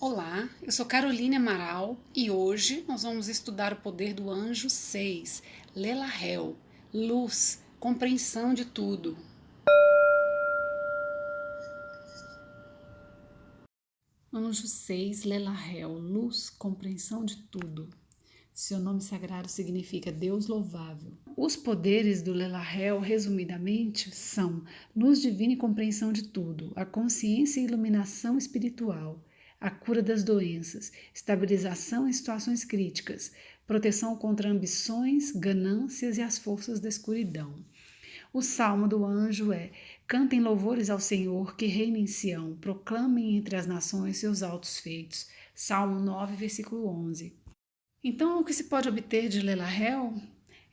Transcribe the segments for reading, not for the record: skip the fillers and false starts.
Olá, eu sou Caroline Amaral e hoje nós vamos estudar o poder do anjo 6, Lelahel, luz, compreensão de tudo. Anjo 6, Lelahel, luz, compreensão de tudo. Seu nome sagrado significa Deus louvável. Os poderes do Lelahel, resumidamente, são luz divina e compreensão de tudo, a consciência e iluminação espiritual, a cura das doenças, estabilização em situações críticas, proteção contra ambições, ganâncias e as forças da escuridão. O salmo do anjo é: cantem louvores ao Senhor que reina em Sião, proclamem entre as nações seus altos feitos. Salmo 9, versículo 11. Então, o que se pode obter de Lelahel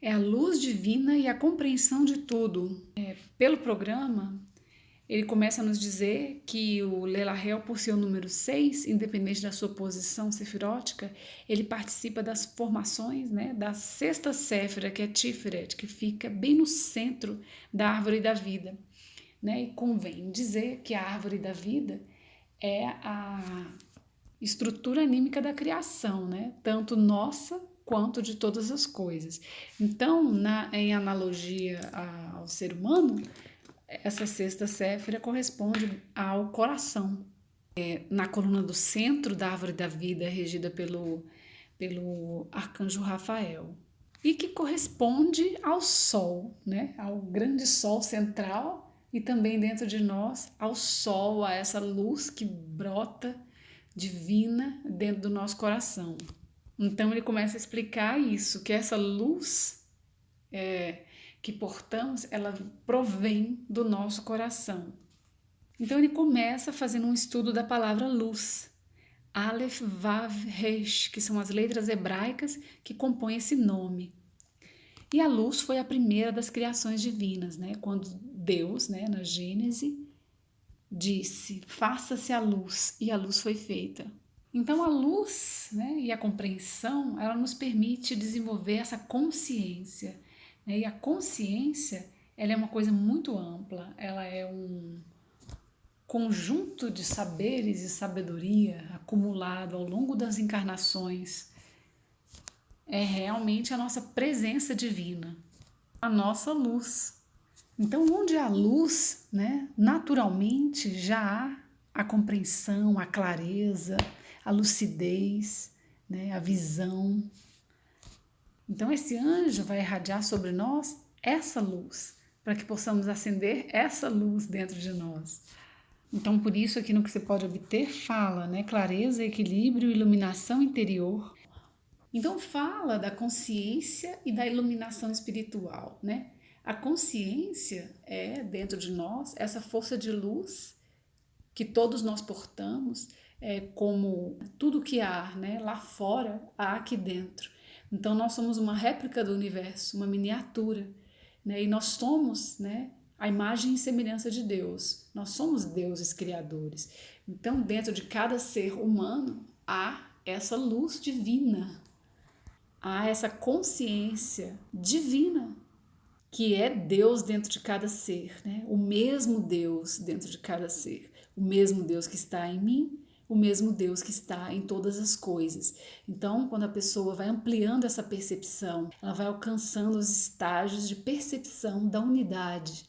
é a luz divina e a compreensão de tudo. Pelo programa, ele começa a nos dizer que o Lelahel, por ser o número 6, independente da sua posição sefirótica, ele participa das formações, da sexta séfira, que é Tiferet, que fica bem no centro da árvore da vida. E convém dizer que a árvore da vida é a estrutura anímica da criação, tanto nossa quanto de todas as coisas. Então, em analogia ao ser humano, essa sexta séfira corresponde ao coração. Na coluna do centro da árvore da vida, regida pelo arcanjo Rafael, e que corresponde ao sol, ao grande sol central, e também dentro de nós ao sol, a essa luz que brota divina dentro do nosso coração. Então ele começa a explicar isso, que essa luz que portamos, ela provém do nosso coração. Então ele começa fazendo um estudo da palavra luz, Aleph, Vav, Resh, que são as letras hebraicas que compõem esse nome. E a luz foi a primeira das criações divinas, quando Deus, na Gênese, disse: faça-se a luz, e a luz foi feita. Então a luz, e a compreensão, ela nos permite desenvolver essa consciência, e a consciência, ela é uma coisa muito ampla, ela é um conjunto de saberes e sabedoria acumulado ao longo das encarnações. É realmente a nossa presença divina, a nossa luz. Então, onde há luz, naturalmente já há a compreensão, a clareza, a lucidez, a visão. Então, esse anjo vai irradiar sobre nós essa luz, para que possamos acender essa luz dentro de nós. Então, por isso, aqui no que você pode obter, fala, clareza, equilíbrio, iluminação interior. Então, fala da consciência e da iluminação espiritual, A consciência é, dentro de nós, essa força de luz que todos nós portamos, como tudo que há, lá fora, há aqui dentro. Então, nós somos uma réplica do universo, uma miniatura, e nós somos, a imagem e semelhança de Deus. Nós somos deuses criadores. Então, dentro de cada ser humano, há essa luz divina, há essa consciência divina, que é Deus dentro de cada ser, o mesmo Deus dentro de cada ser, o mesmo Deus que está em mim, o mesmo Deus que está em todas as coisas. Então, quando a pessoa vai ampliando essa percepção, ela vai alcançando os estágios de percepção da unidade.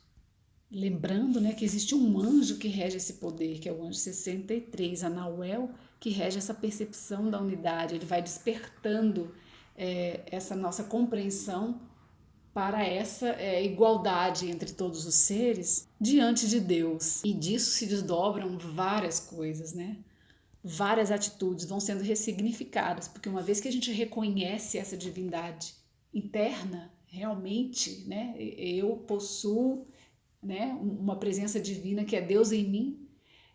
Lembrando, que existe um anjo que rege esse poder, que é o anjo 63, Anauel, que rege essa percepção da unidade. Ele vai despertando essa nossa compreensão para essa igualdade entre todos os seres diante de Deus. E disso se desdobram várias coisas, Várias atitudes vão sendo ressignificadas, porque uma vez que a gente reconhece essa divindade interna, realmente, eu possuo, uma presença divina que é Deus em mim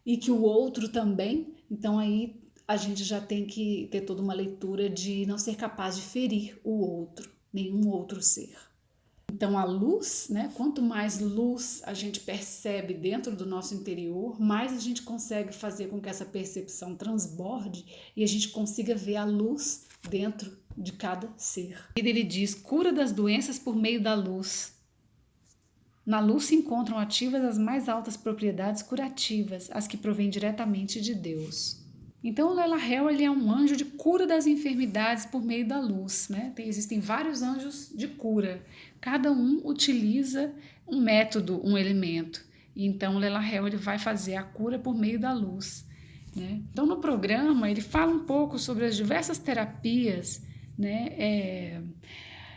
e que o outro também, então aí a gente já tem que ter toda uma leitura de não ser capaz de ferir o outro, nenhum outro ser. Então a luz, quanto mais luz a gente percebe dentro do nosso interior, mais a gente consegue fazer com que essa percepção transborde e a gente consiga ver a luz dentro de cada ser. Ele diz: cura das doenças por meio da luz. Na luz se encontram ativas as mais altas propriedades curativas, as que provêm diretamente de Deus. Então, o Lelahel, ele é um anjo de cura das enfermidades por meio da luz, né? Existem vários anjos de cura. Cada um utiliza um método, um elemento. Então, o Lelahel, ele vai fazer a cura por meio da luz, né? Então, no programa, ele fala um pouco sobre as diversas terapias, né?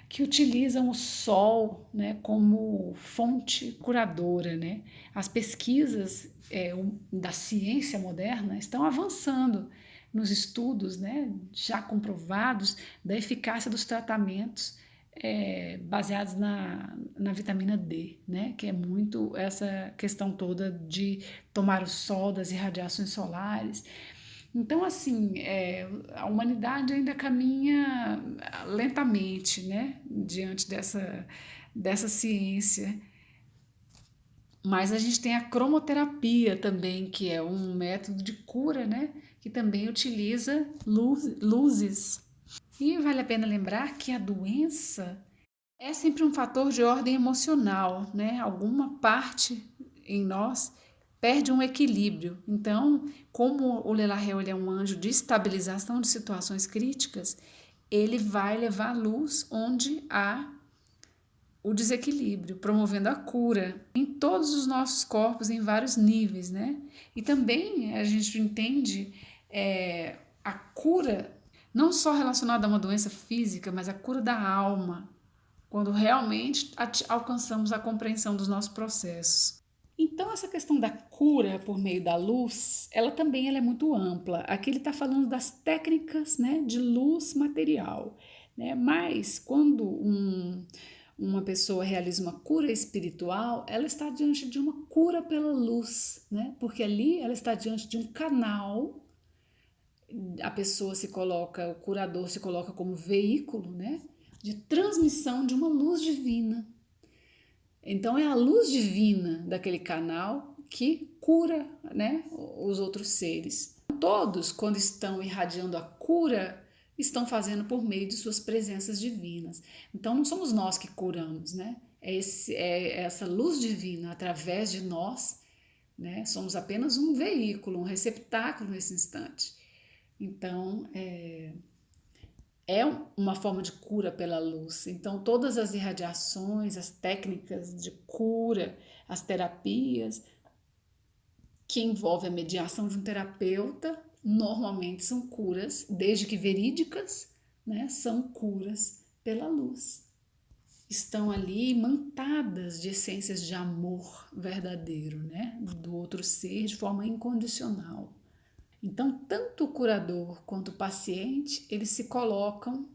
Que utilizam o sol, né, como fonte curadora, né? As pesquisas da ciência moderna estão avançando nos estudos, né, já comprovados da eficácia dos tratamentos baseados na vitamina D, né, que é muito essa questão toda de tomar o sol, das irradiações solares. Então, assim, a humanidade ainda caminha lentamente, né, diante dessa ciência. Mas a gente tem a cromoterapia também, que é um método de cura, né, que também utiliza luzes. E vale a pena lembrar que a doença é sempre um fator de ordem emocional, né? Alguma parte em nós perde um equilíbrio. Então, como o Lelahel ele é um anjo de estabilização de situações críticas, ele vai levar luz onde há o desequilíbrio, promovendo a cura em todos os nossos corpos, em vários níveis, né? E também a gente entende a cura não só relacionada a uma doença física, mas a cura da alma, quando realmente alcançamos a compreensão dos nossos processos. Então, essa questão da cura por meio da luz, ela é muito ampla. Aqui ele está falando das técnicas, né, de luz material, né? Mas quando uma pessoa realiza uma cura espiritual, ela está diante de uma cura pela luz, né? Porque ali ela está diante de um canal, a pessoa se coloca, o curador se coloca como veículo, né, de transmissão de uma luz divina. Então é a luz divina daquele canal que cura, né, os outros seres. Todos, quando estão irradiando a cura, estão fazendo por meio de suas presenças divinas. Então não somos nós que curamos, né? É essa luz divina através de nós, né? Somos apenas um veículo, um receptáculo nesse instante. Então, é uma forma de cura pela luz. Então, todas as irradiações, as técnicas de cura, as terapias que envolvem a mediação de um terapeuta, normalmente são curas, desde que verídicas, né, são curas pela luz. Estão ali imantadas de essências de amor verdadeiro, né, do outro ser de forma incondicional. Então, tanto o curador quanto o paciente, eles se colocam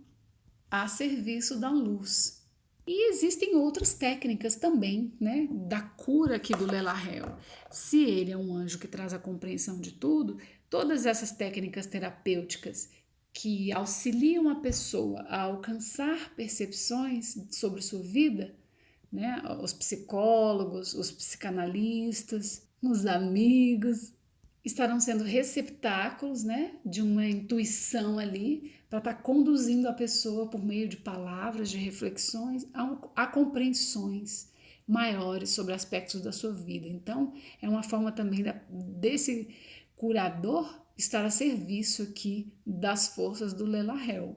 a serviço da luz. E existem outras técnicas também, né, da cura aqui do Lelahel. Se ele é um anjo que traz a compreensão de tudo, todas essas técnicas terapêuticas que auxiliam a pessoa a alcançar percepções sobre sua vida, né, os psicólogos, os psicanalistas, os amigos, estarão sendo receptáculos, né, de uma intuição ali para estar conduzindo a pessoa por meio de palavras, de reflexões, a compreensões maiores sobre aspectos da sua vida. Então, é uma forma também desse curador estar a serviço aqui das forças do Lelahel.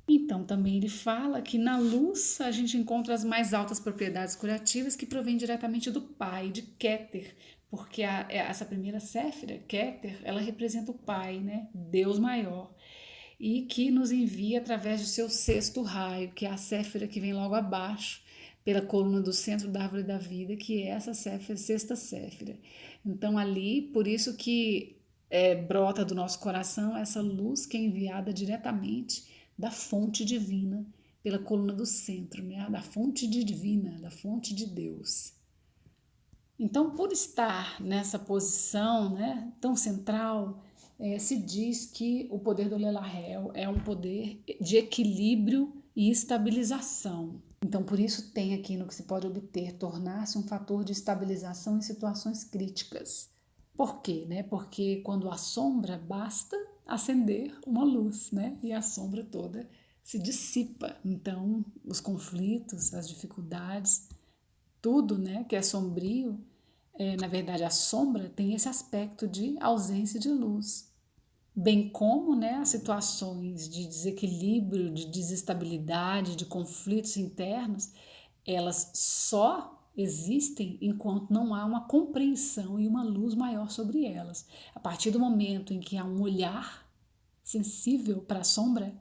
Então, também ele fala que na luz a gente encontra as mais altas propriedades curativas que provêm diretamente do Pai, de Keter, porque essa primeira Séfira, Keter, ela representa o Pai, né? Deus maior, e que nos envia através do seu sexto raio, que é a Séfira que vem logo abaixo, pela coluna do centro da árvore da vida, que é essa Séfira, sexta Séfira. Então, ali, por isso que brota do nosso coração essa luz que é enviada diretamente da fonte divina pela coluna do centro, né? Da fonte divina, da fonte de Deus. Então, por estar nessa posição, né, tão central, se diz que o poder do Lelahel é um poder de equilíbrio e estabilização. Então, por isso tem aqui no que se pode obter, tornar-se um fator de estabilização em situações críticas. Por quê? Né? Porque quando há sombra, basta acender uma luz, né? E a sombra toda se dissipa. Então, os conflitos, as dificuldades, tudo, né, que é sombrio, na verdade a sombra tem esse aspecto de ausência de luz. bem como, né, as situações de desequilíbrio, de desestabilidade, de conflitos internos, elas só existem enquanto não há uma compreensão e uma luz maior sobre elas. A partir do momento em que há um olhar sensível para a sombra,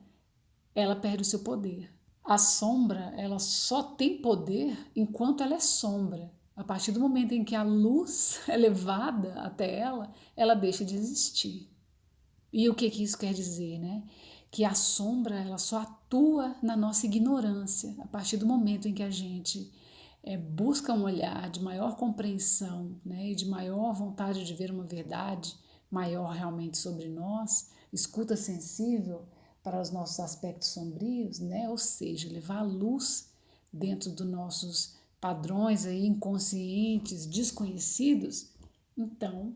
ela perde o seu poder. A sombra, ela só tem poder enquanto ela é sombra. A partir do momento em que a luz é levada até ela deixa de existir. E o que isso quer dizer, né? Que a sombra, ela só atua na nossa ignorância. A partir do momento em que a gente busca um olhar de maior compreensão, né, e de maior vontade de ver uma verdade maior realmente sobre nós, escuta sensível para os nossos aspectos sombrios, né, ou seja, levar a luz dentro dos nossos padrões aí inconscientes, desconhecidos, então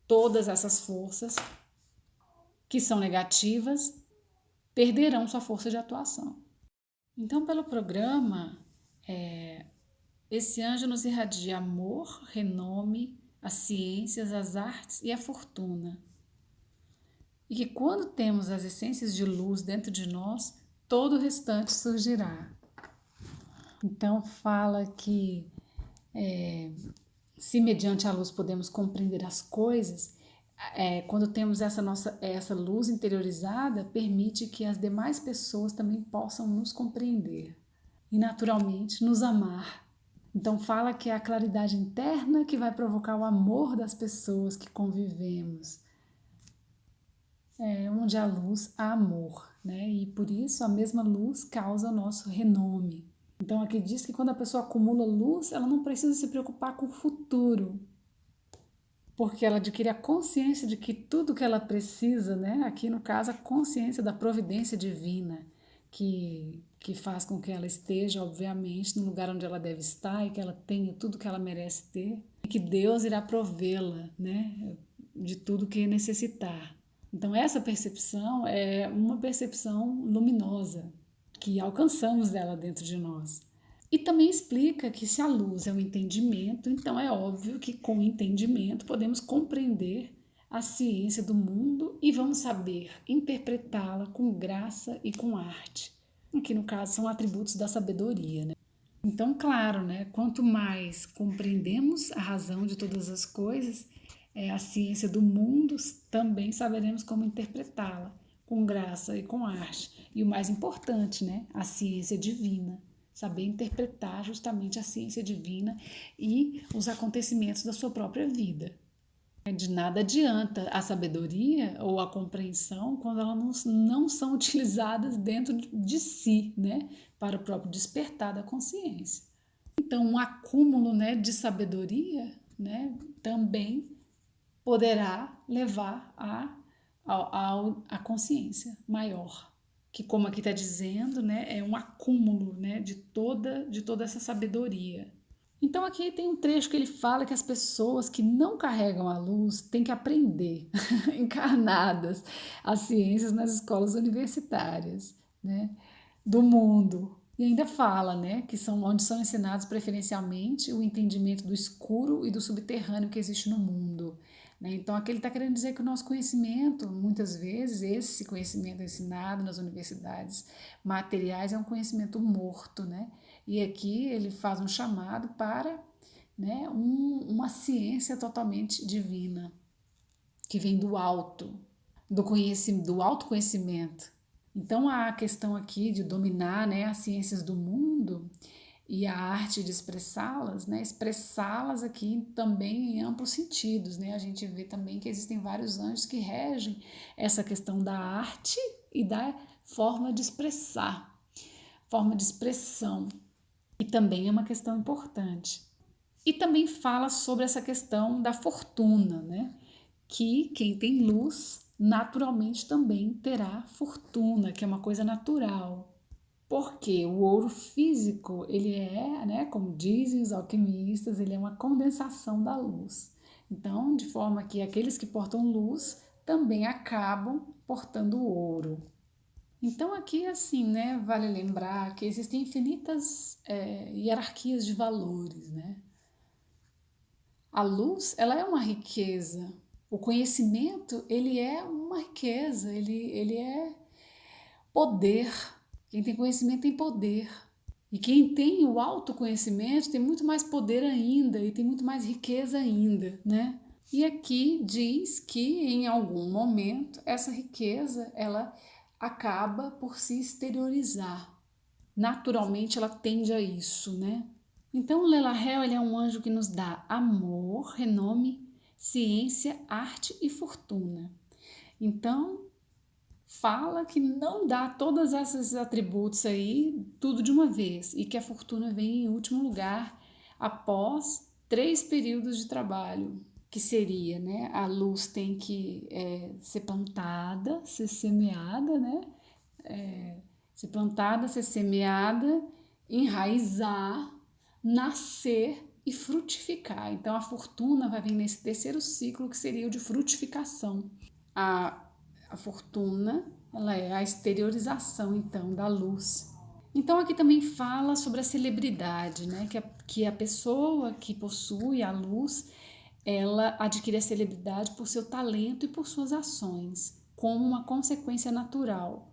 todas essas forças que são negativas perderão sua força de atuação. Então, pelo programa, esse anjo nos irradia amor, renome, as ciências, as artes e a fortuna. E que quando temos as essências de luz dentro de nós, todo o restante surgirá. Então fala que se mediante a luz podemos compreender as coisas, quando temos essa luz interiorizada, permite que as demais pessoas também possam nos compreender e naturalmente nos amar. Então fala que é a claridade interna que vai provocar o amor das pessoas que convivemos. Onde há luz, há amor, né? E por isso a mesma luz causa o nosso renome. Então aqui diz que quando a pessoa acumula luz, ela não precisa se preocupar com o futuro, porque ela adquire a consciência de que tudo que ela precisa, né? Aqui no caso a consciência da providência divina, que faz com que ela esteja, obviamente, no lugar onde ela deve estar e que ela tenha tudo que ela merece ter, e que Deus irá provê-la, né? De tudo que necessitar. Então essa percepção é uma percepção luminosa que alcançamos dela dentro de nós. E também explica que se a luz é o entendimento, então é óbvio que com o entendimento podemos compreender a ciência do mundo e vamos saber interpretá-la com graça e com arte. Que no caso são atributos da sabedoria, né? Então, claro, né, quanto mais compreendemos a razão de todas as coisas, a ciência do mundo, também saberemos como interpretá-la com graça e com arte. E o mais importante, né, a ciência divina. Saber interpretar justamente a ciência divina e os acontecimentos da sua própria vida. De nada adianta a sabedoria ou a compreensão quando elas não são utilizadas dentro de si, né, para o próprio despertar da consciência. Então, um acúmulo, né, de sabedoria, né, também poderá levar a consciência maior, que como aqui está dizendo, né, é um acúmulo, né, de toda essa sabedoria. Então aqui tem um trecho que ele fala que as pessoas que não carregam a luz têm que aprender, encarnadas, as ciências nas escolas universitárias, né, do mundo. E ainda fala, né, que são onde são ensinados preferencialmente o entendimento do escuro e do subterrâneo que existe no mundo. Né? Então aqui ele está querendo dizer que o nosso conhecimento, muitas vezes, esse conhecimento ensinado nas universidades materiais é um conhecimento morto, né? E aqui ele faz um chamado para, né, uma ciência totalmente divina, que vem do alto, do autoconhecimento. Então a questão aqui de dominar, né, as ciências do mundo e a arte de expressá-las, né, expressá-las aqui também em amplos sentidos. Né? A gente vê também que existem vários anjos que regem essa questão da arte e da forma de expressar, forma de expressão. E também é uma questão importante. E também fala sobre essa questão da fortuna, né? Que quem tem luz naturalmente também terá fortuna, que é uma coisa natural. Porque o ouro físico, ele é, né, como dizem os alquimistas, ele é uma condensação da luz. Então, de forma que aqueles que portam luz também acabam portando ouro. Então aqui assim, né, vale lembrar que existem infinitas hierarquias de valores, né? A luz, ela é uma riqueza, O conhecimento, ele é uma riqueza, ele é poder. Quem tem conhecimento tem poder. E quem tem o autoconhecimento tem muito mais poder ainda e tem muito mais riqueza ainda, né? E aqui diz que em algum momento essa riqueza ela acaba por se exteriorizar. Naturalmente ela tende a isso, né? Então o Lelahel ele é um anjo que nos dá amor, renome, ciência, arte e fortuna. Então fala que não dá todos esses atributos aí tudo de uma vez e que a fortuna vem em último lugar após 3 períodos de trabalho, que seria, né? A luz tem que ser plantada, ser semeada, né? Ser plantada, ser semeada, enraizar, nascer e frutificar. Então a fortuna vai vir nesse terceiro ciclo que seria o de frutificação. A, a fortuna, ela é a exteriorização então da luz. Então aqui também fala sobre a celebridade, né? Que a pessoa que possui a luz, ela adquire a celebridade por seu talento e por suas ações, como uma consequência natural.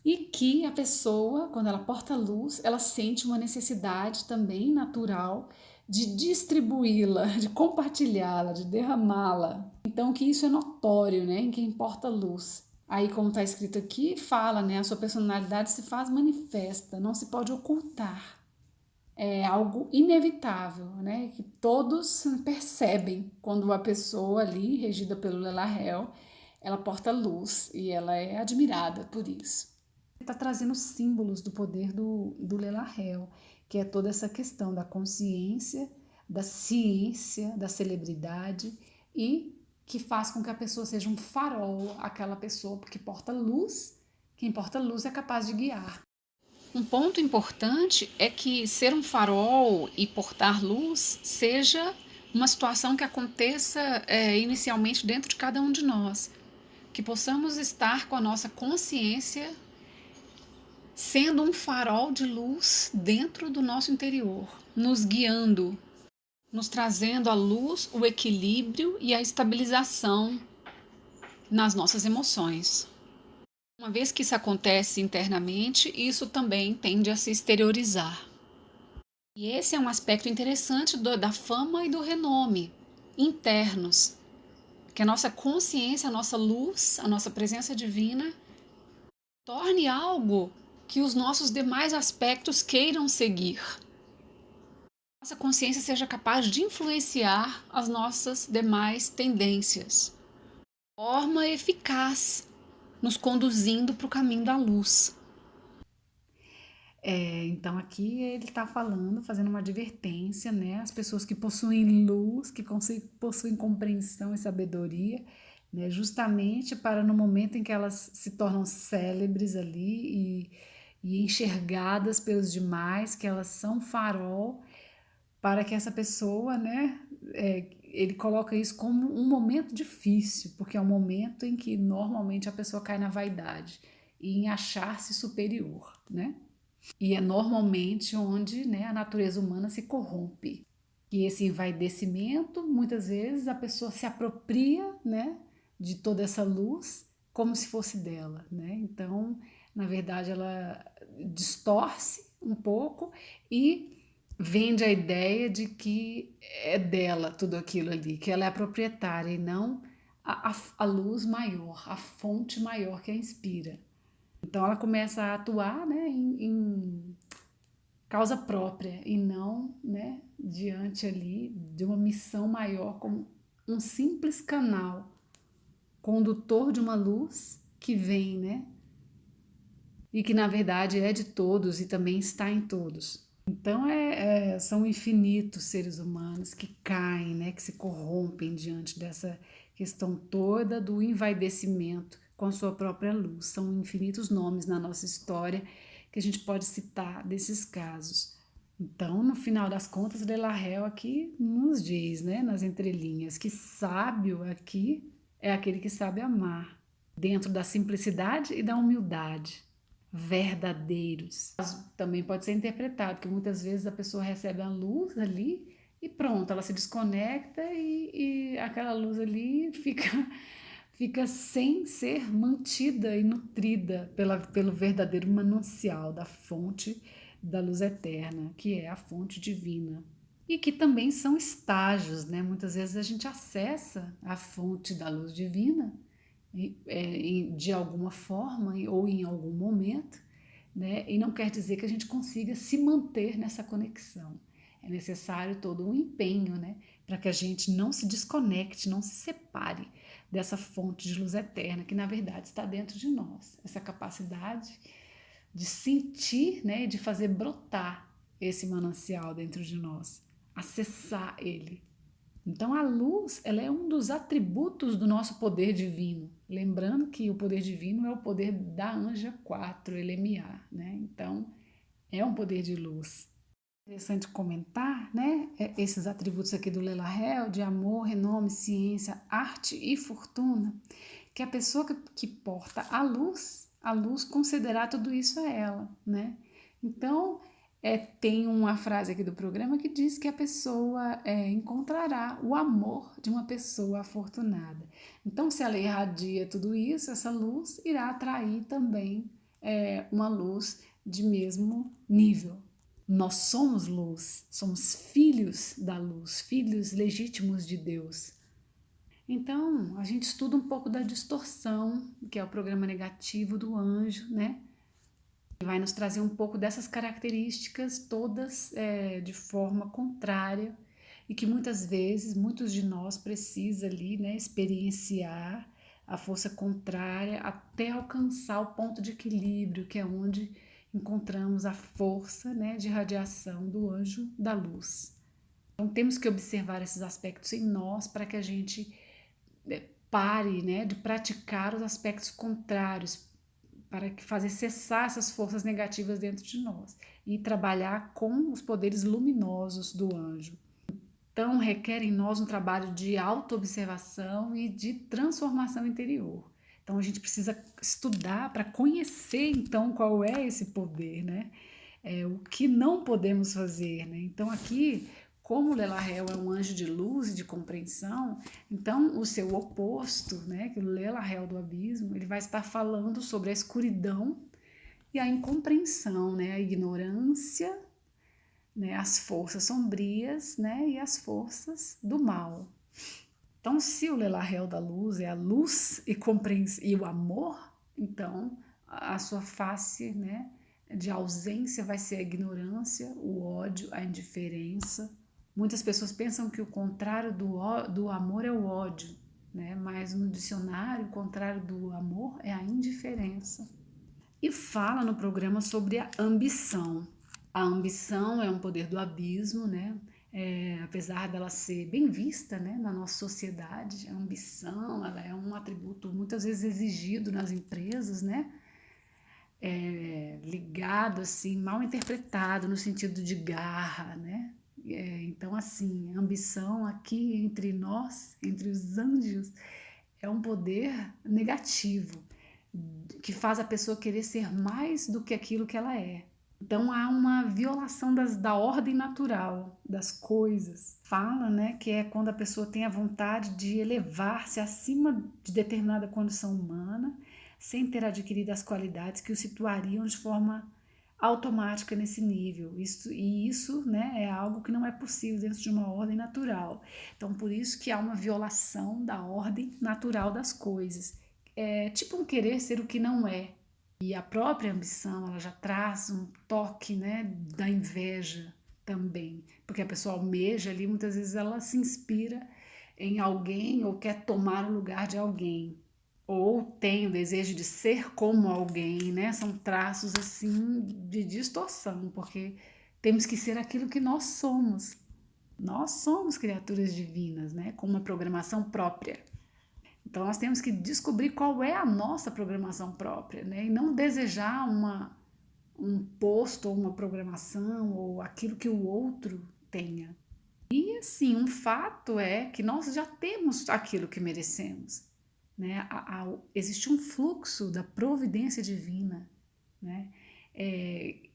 E que a pessoa, quando ela porta a luz, ela sente uma necessidade também natural de distribuí-la, de compartilhá-la, de derramá-la. Então, que isso é notório, né, em quem porta a luz. Aí, como está escrito aqui, fala, né, a sua personalidade se faz manifesta, não se pode ocultar. É algo inevitável, né, que todos percebem quando a pessoa ali, regida pelo Lelahel, ela porta luz e ela é admirada por isso. Está trazendo símbolos do poder do Lelahel, que é toda essa questão da consciência, da ciência, da celebridade e que faz com que a pessoa seja um farol, aquela pessoa que porta luz. Quem porta luz é capaz de guiar. Um ponto importante é que ser um farol e portar luz seja uma situação que aconteça inicialmente dentro de cada um de nós, que possamos estar com a nossa consciência sendo um farol de luz dentro do nosso interior, nos guiando, nos trazendo à luz o equilíbrio e a estabilização nas nossas emoções. Uma vez que isso acontece internamente, isso também tende a se exteriorizar. E esse é um aspecto interessante da fama e do renome internos, que a nossa consciência, a nossa luz, a nossa presença divina torne algo que os nossos demais aspectos queiram seguir. Nossa consciência seja capaz de influenciar as nossas demais tendências, de forma eficaz, nos conduzindo para o caminho da luz. Então aqui ele está falando, fazendo uma advertência, né? As pessoas que possuem luz, que possuem compreensão e sabedoria, né? Justamente para no momento em que elas se tornam célebres ali e enxergadas pelos demais, que elas são farol, para que essa pessoa, né? Ele coloca isso como um momento difícil, porque é um momento em que normalmente a pessoa cai na vaidade e em achar-se superior, né? E é normalmente onde, né, a natureza humana se corrompe. E esse envaidecimento, muitas vezes a pessoa se apropria, né, de toda essa luz como se fosse dela, né? Então, na verdade, ela distorce um pouco e vende a ideia de que é dela tudo aquilo ali, que ela é a proprietária e não a luz maior, a fonte maior que a inspira. Então ela começa a atuar, né, em causa própria e não, né, diante ali de uma missão maior como um simples canal condutor de uma luz que vem, né, e que na verdade é de todos e também está em todos. Então são infinitos seres humanos que caem, né, que se corrompem diante dessa questão toda do envaidecimento com a sua própria luz. São infinitos nomes na nossa história que a gente pode citar desses casos. Então, no final das contas, Lelahel aqui nos diz, né, nas entrelinhas, que sábio aqui é aquele que sabe amar, dentro da simplicidade e da humildade, verdadeiros. Também pode ser interpretado que muitas vezes a pessoa recebe a luz ali e pronto, ela se desconecta e aquela luz ali fica sem ser mantida e nutrida pelo verdadeiro manancial da fonte da luz eterna, que é a fonte divina. E que também são estágios, né? Muitas vezes a gente acessa a fonte da luz divina de alguma forma ou em algum momento, né? E não quer dizer que a gente consiga se manter nessa conexão. É necessário todo um empenho, né? Para que a gente não se desconecte, não se separe dessa fonte de luz eterna que na verdade está dentro de nós. Essa capacidade de sentir, né? De fazer brotar esse manancial dentro de nós, acessar ele. Então a luz, ela é um dos atributos do nosso poder divino. Lembrando que o poder divino é o poder da Anja 4, Elemia, né? Então é um poder de luz. Interessante comentar, né? Esses atributos aqui do Lela-Hel, de amor, renome, ciência, arte e fortuna, que a pessoa que porta a luz concederá tudo isso a ela, né? Então, tem uma frase aqui do programa que diz que a pessoa encontrará o amor de uma pessoa afortunada. Então, se ela irradia tudo isso, essa luz irá atrair também uma luz de mesmo nível. Nós somos luz, somos filhos da luz, filhos legítimos de Deus. Então, a gente estuda um pouco da distorção, que é o programa negativo do anjo, né? Vai nos trazer um pouco dessas características todas de forma contrária e que muitas vezes, muitos de nós precisa ali, né, experienciar a força contrária até alcançar o ponto de equilíbrio, que é onde encontramos a força, né, de radiação do anjo da luz. Então temos que observar esses aspectos em nós para que a gente pare, né, de praticar os aspectos contrários, para fazer cessar essas forças negativas dentro de nós e trabalhar com os poderes luminosos do anjo. Então, requer em nós um trabalho de autoobservação e de transformação interior. Então, a gente precisa estudar para conhecer, então, qual é esse poder, né? O que não podemos fazer, né? Então, aqui, como Lela-Hel é um anjo de luz e de compreensão, então o seu oposto, né, que o Lela-Hel do abismo, ele vai estar falando sobre a escuridão e a incompreensão, né, a ignorância, né, as forças sombrias, né, e as forças do mal. Então, se o Lela-Hel da luz é a luz e o amor, então a sua face, né, de ausência vai ser a ignorância, o ódio, a indiferença. Muitas pessoas pensam que o contrário do amor é o ódio, né? Mas no dicionário, o contrário do amor é a indiferença. E fala no programa sobre a ambição. A ambição é um poder do abismo, né? Apesar dela ser bem vista, né, na nossa sociedade, a ambição ela é um atributo muitas vezes exigido nas empresas, né? Ligado, assim, mal interpretado no sentido de garra, né? Então, assim, a ambição aqui entre nós, entre os anjos, é um poder negativo, que faz a pessoa querer ser mais do que aquilo que ela é. Então há uma violação da ordem natural das coisas. Fala, né, que é quando a pessoa tem a vontade de elevar-se acima de determinada condição humana, sem ter adquirido as qualidades que o situariam de forma automática nesse nível. Isso, né, é algo que não é possível dentro de uma ordem natural. Então, por isso que há uma violação da ordem natural das coisas. É tipo um querer ser o que não é. E a própria ambição, ela já traz um toque, né, da inveja também. Porque a pessoa almeja ali, muitas vezes ela se inspira em alguém ou quer tomar o lugar de alguém. Ou tem o desejo de ser como alguém, né? São traços assim de distorção, porque temos que ser aquilo que nós somos. Nós somos criaturas divinas, né? Com uma programação própria. Então nós temos que descobrir qual é a nossa programação própria, né? E não desejar um posto ou uma programação ou aquilo que o outro tenha. E assim, um fato é que nós já temos aquilo que merecemos, né? Existe um fluxo da providência divina, né?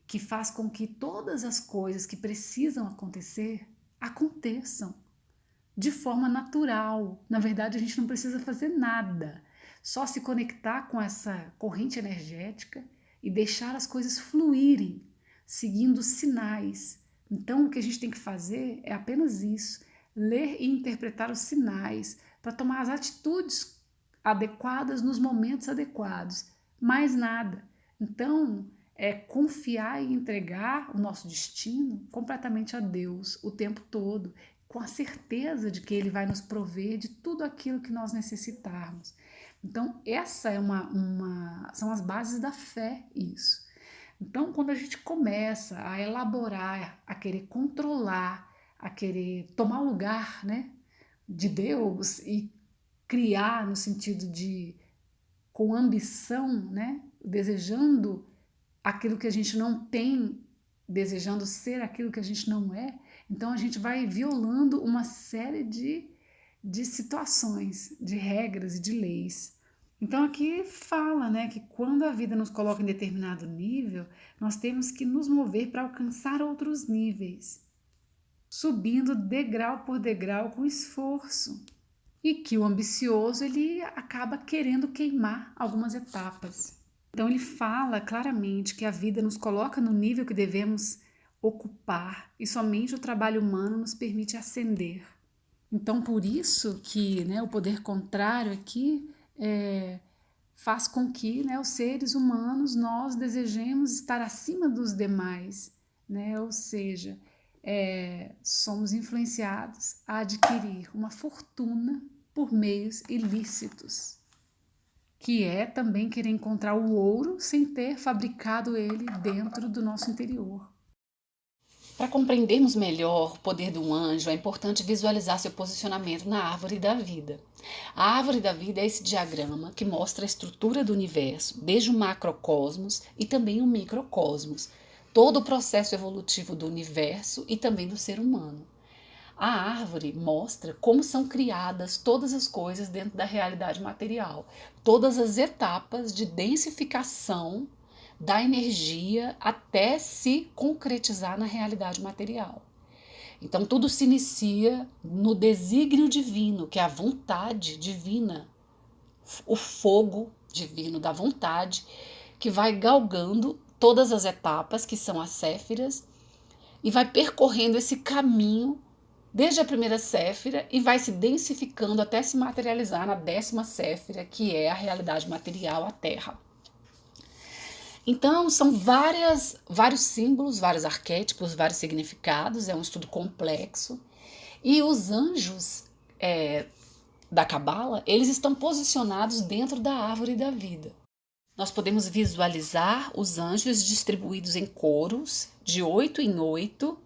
Que faz com que todas as coisas que precisam acontecer aconteçam de forma natural. Na verdade, a gente não precisa fazer nada, só se conectar com essa corrente energética e deixar as coisas fluírem, seguindo sinais. Então, o que a gente tem que fazer é apenas isso: ler e interpretar os sinais para tomar as atitudes adequadas nos momentos adequados. Mais nada. Então, é confiar e entregar o nosso destino completamente a Deus o tempo todo, com a certeza de que Ele vai nos prover de tudo aquilo que nós necessitarmos. Então, essa é são as bases da fé, isso. Então, quando a gente começa a elaborar, a querer controlar, a querer tomar o lugar, né, de Deus e criar no sentido de com ambição, né, desejando aquilo que a gente não tem, desejando ser aquilo que a gente não é, então a gente vai violando uma série de situações, de regras e de leis. Então aqui fala, né, que quando a vida nos coloca em determinado nível, nós temos que nos mover para alcançar outros níveis, subindo degrau por degrau com esforço. E que o ambicioso ele acaba querendo queimar algumas etapas. Então ele fala claramente que a vida nos coloca no nível que devemos ocupar e somente o trabalho humano nos permite ascender. Então por isso que, né, o poder contrário aqui faz com que, né, os seres humanos nós desejemos estar acima dos demais, né? Ou seja, somos influenciados a adquirir uma fortuna por meios ilícitos, que é também querer encontrar o ouro sem ter fabricado ele dentro do nosso interior. Para compreendermos melhor o poder do anjo, é importante visualizar seu posicionamento na árvore da vida. A árvore da vida é esse diagrama que mostra a estrutura do universo, desde o macrocosmos e também o microcosmos, todo o processo evolutivo do universo e também do ser humano. A árvore mostra como são criadas todas as coisas dentro da realidade material, todas as etapas de densificação da energia até se concretizar na realidade material. Então tudo se inicia no desígnio divino, que é a vontade divina, o fogo divino da vontade, que vai galgando todas as etapas, que são as séfiras, e vai percorrendo esse caminho desde a primeira séfira e vai se densificando até se materializar na 10ª séfira, que é a realidade material, a Terra. Então, são vários símbolos, vários arquétipos, vários significados, é um estudo complexo. E os anjos da Cabala, eles estão posicionados dentro da árvore da vida. Nós podemos visualizar os anjos distribuídos em coros, de 8 em 8,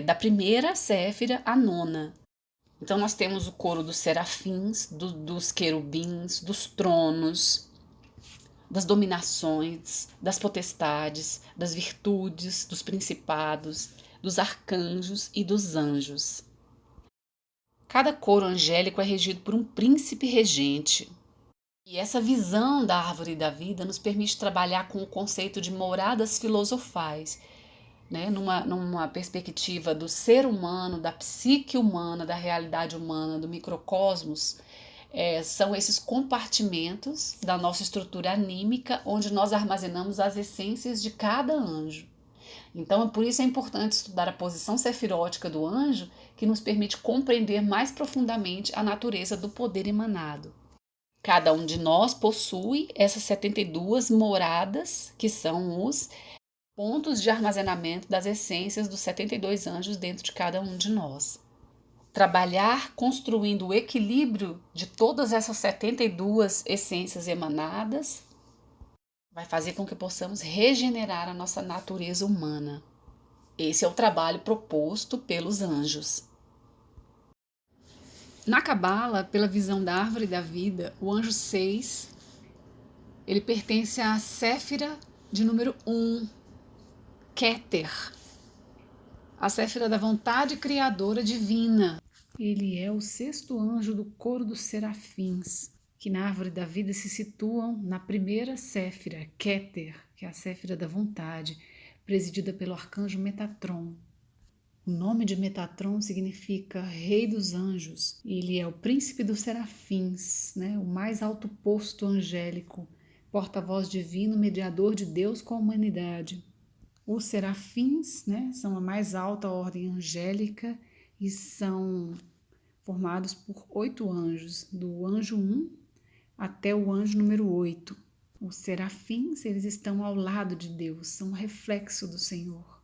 da primeira séfira à 9ª. Então nós temos o coro dos serafins, dos querubins, dos tronos, das dominações, das potestades, das virtudes, dos principados, dos arcanjos e dos anjos. Cada coro angélico é regido por um príncipe regente. E essa visão da árvore da vida nos permite trabalhar com o conceito de moradas filosofais, né, numa perspectiva do ser humano, da psique humana, da realidade humana, do microcosmos. São esses compartimentos da nossa estrutura anímica onde nós armazenamos as essências de cada anjo. Então, por isso é importante estudar a posição sefirótica do anjo, que nos permite compreender mais profundamente a natureza do poder emanado. Cada um de nós possui essas 72 moradas, que são os pontos de armazenamento das essências dos 72 anjos dentro de cada um de nós. Trabalhar construindo o equilíbrio de todas essas 72 essências emanadas vai fazer com que possamos regenerar a nossa natureza humana. Esse é o trabalho proposto pelos anjos. Na Cabala, pela visão da árvore da vida, o anjo 6, ele pertence à séfira de número 1, Keter, a séfira da vontade criadora divina. Ele é o 6º anjo do coro dos serafins, que na árvore da vida se situam na primeira séfira, Keter, que é a séfira da vontade, presidida pelo arcanjo Metatron. O nome de Metatron significa Rei dos Anjos. Ele é o príncipe dos serafins, né? O mais alto posto angélico, porta-voz divino, mediador de Deus com a humanidade. Os serafins, né, são a mais alta ordem angélica e são formados por 8 anjos, do anjo 1 até o anjo número 8. Os serafins, eles estão ao lado de Deus, são um reflexo do Senhor.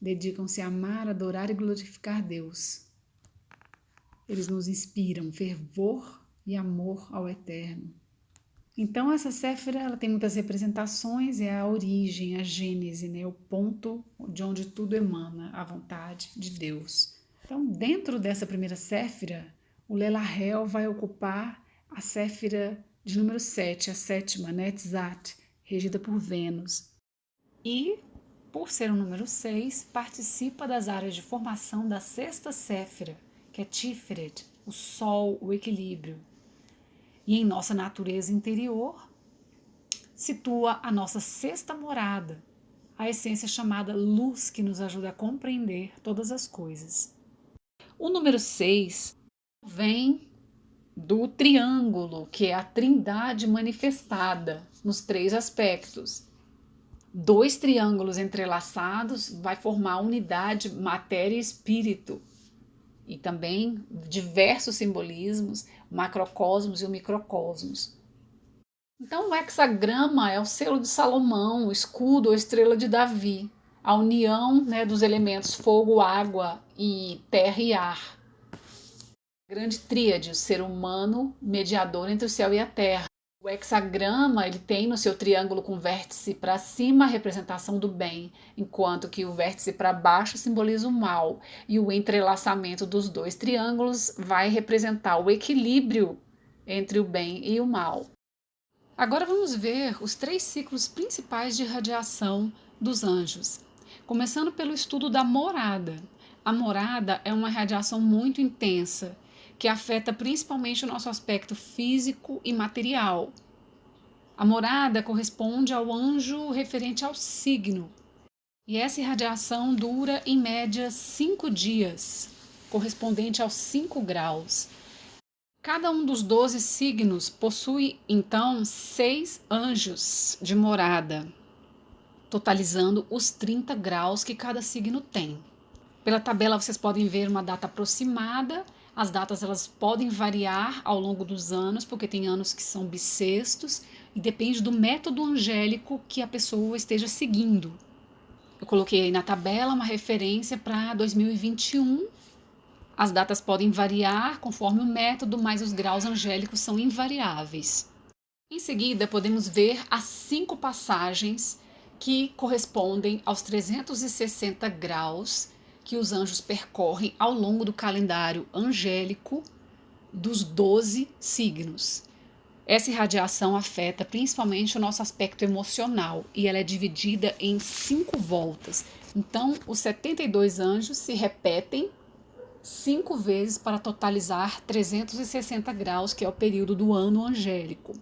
Dedicam-se a amar, adorar e glorificar Deus. Eles nos inspiram fervor e amor ao Eterno. Então, essa Séfira, ela tem muitas representações, é a origem, a gênese, né? O ponto de onde tudo emana, a vontade de Deus. Então, dentro dessa primeira Séfira, o Lelarhel vai ocupar a Séfira de número 7, a sétima, Netzat, regida por Vênus. E, por ser o número 6, participa das áreas de formação da sexta Séfira, que é Tiferet, o Sol, o equilíbrio. E em nossa natureza interior, situa a nossa sexta morada, a essência chamada luz, que nos ajuda a compreender todas as coisas. O número 6 vem do triângulo, que é a trindade manifestada nos 3 aspectos. 2 triângulos entrelaçados vai formar a unidade matéria e espírito. E também diversos simbolismos, o macrocosmos e o microcosmos. Então o hexagrama é o selo de Salomão, o escudo ou estrela de Davi, a união, né, dos elementos fogo, água e terra e ar. Grande tríade, o ser humano mediador entre o céu e a terra. O hexagrama, ele tem no seu triângulo com vértice para cima a representação do bem, enquanto que o vértice para baixo simboliza o mal, e o entrelaçamento dos 2 triângulos vai representar o equilíbrio entre o bem e o mal. Agora vamos ver os 3 ciclos principais de radiação dos anjos, começando pelo estudo da morada. A morada é uma radiação muito intensa, que afeta principalmente o nosso aspecto físico e material. A morada corresponde ao anjo referente ao signo, e essa irradiação dura em média 5 dias, correspondente aos 5 graus. Cada um dos 12 signos possui, então, 6 anjos de morada, totalizando os 30 graus que cada signo tem. Pela tabela vocês podem ver uma data aproximada. As datas elas podem variar ao longo dos anos, porque tem anos que são bissextos e depende do método angélico que a pessoa esteja seguindo. Eu coloquei aí na tabela uma referência para 2021. As datas podem variar conforme o método, mas os graus angélicos são invariáveis. Em seguida, podemos ver as 5 passagens que correspondem aos 360 graus que os anjos percorrem ao longo do calendário angélico dos 12 signos. Essa irradiação afeta principalmente o nosso aspecto emocional e ela é dividida em 5 voltas. Então, os 72 anjos se repetem 5 vezes para totalizar 360 graus, que é o período do ano angélico.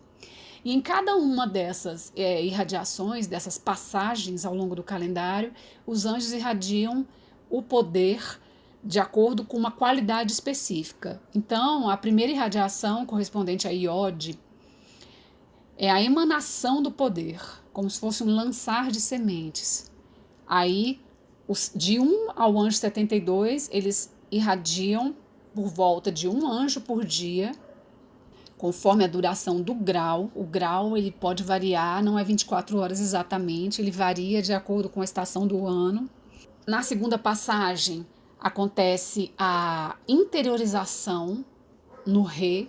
E em cada uma dessas irradiações, dessas passagens ao longo do calendário, os anjos irradiam o poder de acordo com uma qualidade específica. Então, a primeira irradiação, correspondente a Iod, é a emanação do poder, como se fosse um lançar de sementes. Aí, de 1 ao anjo 72, eles irradiam por volta de 1 anjo por dia, conforme a duração do grau. O grau ele pode variar, não é 24 horas exatamente, ele varia de acordo com a estação do ano. Na segunda passagem, acontece a interiorização no Rê.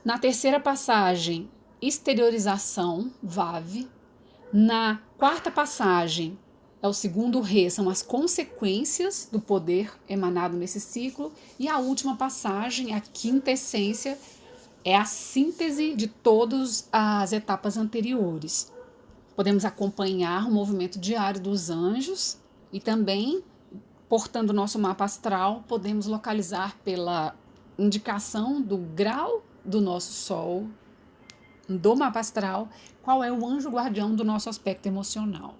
Na terceira passagem, exteriorização, Vav. Na quarta passagem, é o segundo Rê, são as consequências do poder emanado nesse ciclo. E a última passagem, a quinta essência, é a síntese de todas as etapas anteriores. Podemos acompanhar o movimento diário dos anjos e também, portando o nosso mapa astral, podemos localizar pela indicação do grau do nosso Sol, do mapa astral, qual é o anjo guardião do nosso aspecto emocional.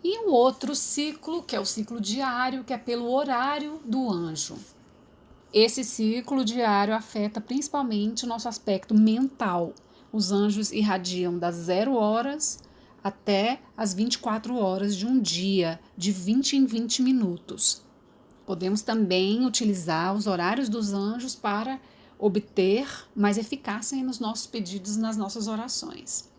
E um outro ciclo, que é o ciclo diário, que é pelo horário do anjo. Esse ciclo diário afeta principalmente o nosso aspecto mental. Os anjos irradiam das 0 horas até as 24 horas de um dia, de 20 em 20 minutos. Podemos também utilizar os horários dos anjos para obter mais eficácia nos nossos pedidos, nas nossas orações.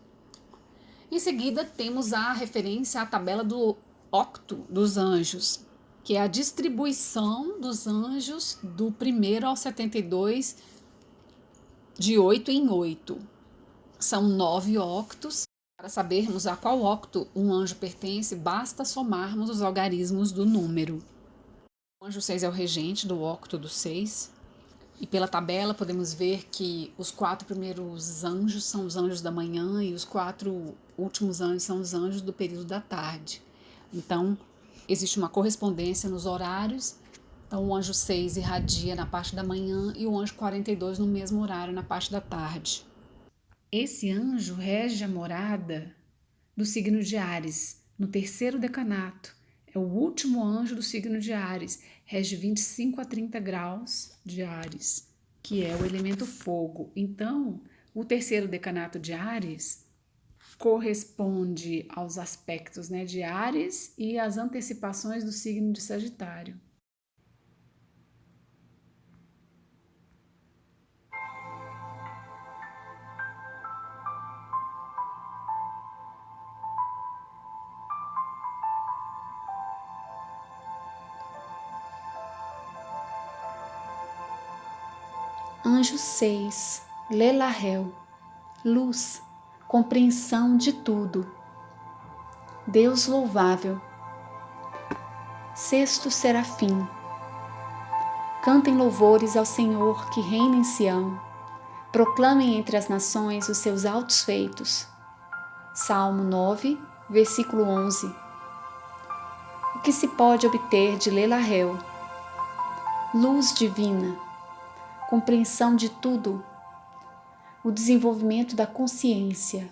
Em seguida, temos a referência à tabela do octo dos anjos, que é a distribuição dos anjos do 1º ao 72, de 8 em 8. São 9 octos. Para sabermos a qual octo um anjo pertence, basta somarmos os algarismos do número. O anjo 6 é o regente do octo do 6. E pela tabela podemos ver que os 4 primeiros anjos são os anjos da manhã e os 4 últimos anjos são os anjos do período da tarde. Então, existe uma correspondência nos horários. Então, o anjo 6 irradia na parte da manhã e o anjo 42 no mesmo horário, na parte da tarde. Esse anjo rege a morada do signo de Áries, no 3º decanato. É o último anjo do signo de Áries, rege 25 a 30 graus de Áries, que é o elemento fogo. Então, o 3º decanato de Áries corresponde aos aspectos, de Áries e às antecipações do signo de Sagitário. Anjo 6, Lelahel, luz, compreensão de tudo. Deus louvável. 6º serafim. Cantem louvores ao Senhor que reina em Sião. Proclamem entre as nações os seus altos feitos. Salmo 9, versículo 11. O que se pode obter de Lelahel? Luz divina. Compreensão de tudo, o desenvolvimento da consciência,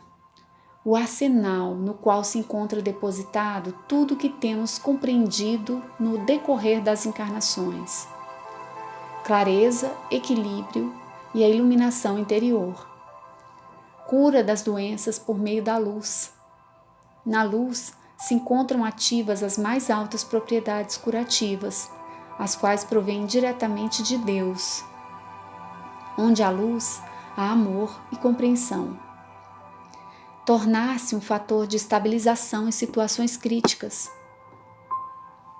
o arsenal no qual se encontra depositado tudo o que temos compreendido no decorrer das encarnações. Clareza, equilíbrio e a iluminação interior. Cura das doenças por meio da luz. Na luz se encontram ativas as mais altas propriedades curativas, as quais provêm diretamente de Deus. Onde há luz, há amor e compreensão. Tornar-se um fator de estabilização em situações críticas.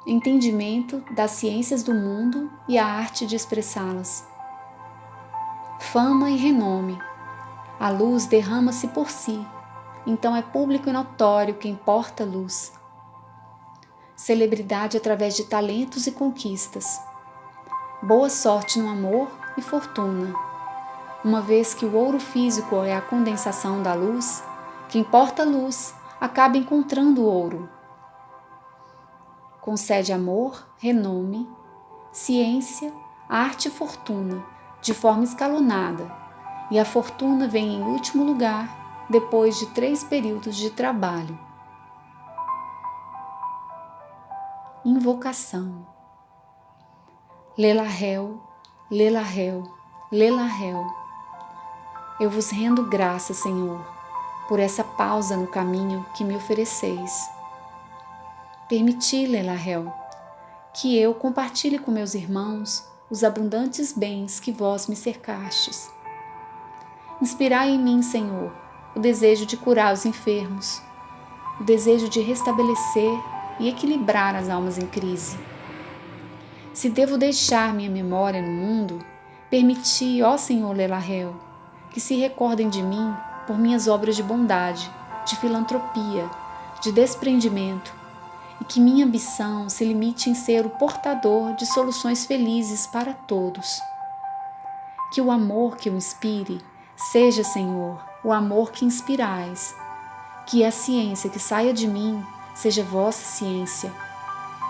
Entendimento das ciências do mundo e a arte de expressá-las. Fama e renome. A luz derrama-se por si, então é público e notório quem porta luz. Celebridade através de talentos e conquistas. Boa sorte no amor e fortuna. Uma vez que o ouro físico é a condensação da luz, quem porta luz acaba encontrando o ouro. Concede amor, renome, ciência, arte e fortuna, de forma escalonada, e a fortuna vem em último lugar, depois de 3 períodos de trabalho. Invocação. Lelahel, Lelahel, Lelahel. Eu vos rendo graças, Senhor, por essa pausa no caminho que me ofereceis. Permiti, Lelahel, que eu compartilhe com meus irmãos os abundantes bens que vós me cercastes. Inspirai em mim, Senhor, o desejo de curar os enfermos, o desejo de restabelecer e equilibrar as almas em crise. Se devo deixar minha memória no mundo, permiti, ó Senhor Lelahel, que se recordem de mim por minhas obras de bondade, de filantropia, de desprendimento, e que minha ambição se limite em ser o portador de soluções felizes para todos. Que o amor que eu inspire seja, Senhor, o amor que inspirais. Que a ciência que saia de mim seja vossa ciência.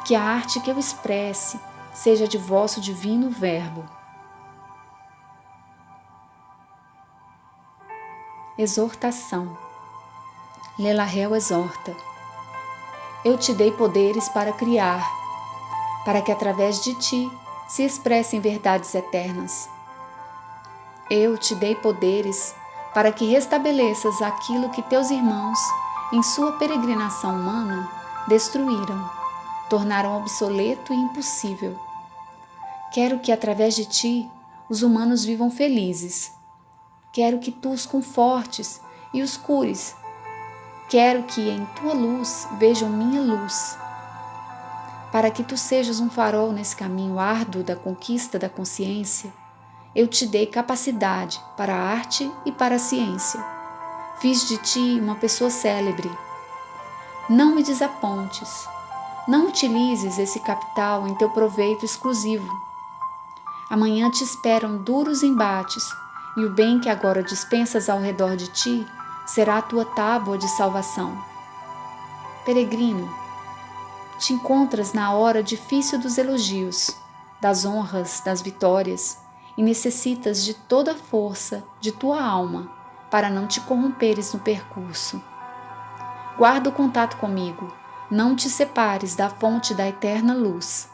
Que a arte que eu expresse seja de vosso divino verbo. Exortação. Lelahel exorta. eu te dei poderes para criar, para que através de ti se expressem verdades eternas. Eu te dei poderes para que restabeleças aquilo que teus irmãos, em sua peregrinação humana, destruíram, tornaram obsoleto e impossível. Quero que através de ti os humanos vivam felizes. Quero que tu os confortes e os cures. Quero que em tua luz vejam minha luz. Para que tu sejas um farol nesse caminho árduo da conquista da consciência, eu te dei capacidade para a arte e para a ciência. Fiz de ti uma pessoa célebre. Não me desapontes. Não utilizes esse capital em teu proveito exclusivo. Amanhã te esperam duros embates, e o bem que agora dispensas ao redor de ti será a tua tábua de salvação. Peregrino, te encontras na hora difícil dos elogios, das honras, das vitórias, e necessitas de toda a força de tua alma para não te corromperes no percurso. Guarda o contato comigo, não te separes da fonte da eterna luz.